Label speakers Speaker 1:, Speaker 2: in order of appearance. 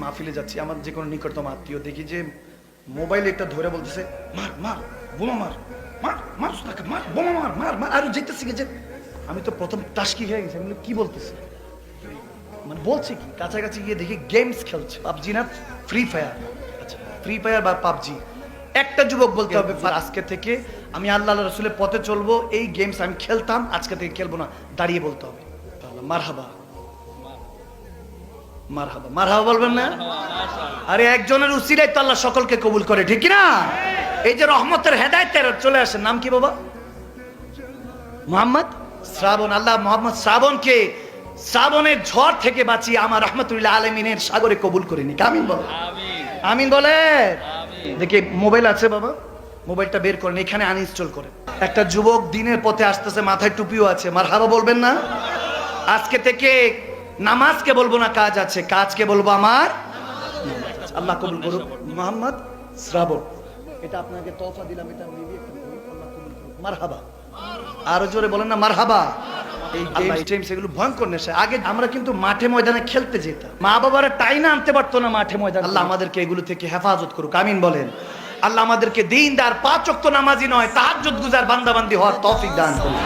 Speaker 1: মাহফিলে যাচ্ছি, আমার যে কোনো নিকটতম আত্মীয় দেখি যে মোবাইলে একটা ধরে বলতেছে মার মার বোমা মার মার মার তাকে মার বোমা মার মার মার আর যেতেছি যে আমি তো প্রথম টাসকি খেয়ে গেছি, আমি বলি, কি বলতেছে, মানে বলছে কি, কাছাকাছি গিয়ে দেখি গেমস খেলছে, পাবজি না ফ্রি ফায়ার। আচ্ছা, ফ্রি ফায়ার বা পাবজি। একটা যুবক বলতে হবে আজকে থেকে আমি আল্লাহ রসুলের পথে চলবো, এই গেমস আমি খেলতাম, আজকে থেকে খেলবো না, দাঁড়িয়ে বলতে হবে মারহাবা মারহাবা মারহাবা বলবেন না? আরে একজনের উসিলায় তো আল্লাহ সকলকে কবুল করে, ঠিক না? এই যে রহমতের হেদায়েতের চলে আসে, নাম কি বাবা? মোহাম্মদ শ্রাবণ। আল্লাহ মোহাম্মদ শ্রাবণকে শ্রাবণের ঝড় থেকে বাঁচিয়ে আমার রহমতুল্লাহ আলামিনের সাগরে কবুল করে নিক। আমিন বলে, আমিন বলে। দেখি মোবাইল আছে বাবা, মোবাইলটা বের করেন, এখানে আনইনস্টল করেন। একটা যুবক দিনের পথে আসতেছে, মাথায় টুপিও আছে, মারহাবা বলবেন না? আজকে থেকে নামাজকে বলবো না কাজ আছে, কাজকে বলবো আমার আল্লাহ কবুল করুক। মোহাম্মদ শ্রাবণ, এটা আপনাকে তওফা দিলাম, এটা নিবি, আল্লাহ কবুল করুক। মারহাবা, আরো জোরে বলেন না মারহাবা। এই গেমস এগুলো ভয়ঙ্কর নেশা। আগে আমরা কিন্তু মাঠে ময়দানে খেলতে যেতাম, মা বাবারা টাইনা আনতে পারতো না মাঠে ময়দানে। আল্লাহ আমাদেরকে এগুলো থেকে হেফাজত করুক, আমিন বলেন। আল্লাহ আমাদেরকে দিনদার, 5 ওয়াক্ত নামাজি নয়, তাহাজ্জুদ গুজার বান্দাবান্দি হওয়ার তৌফিক দান করুন।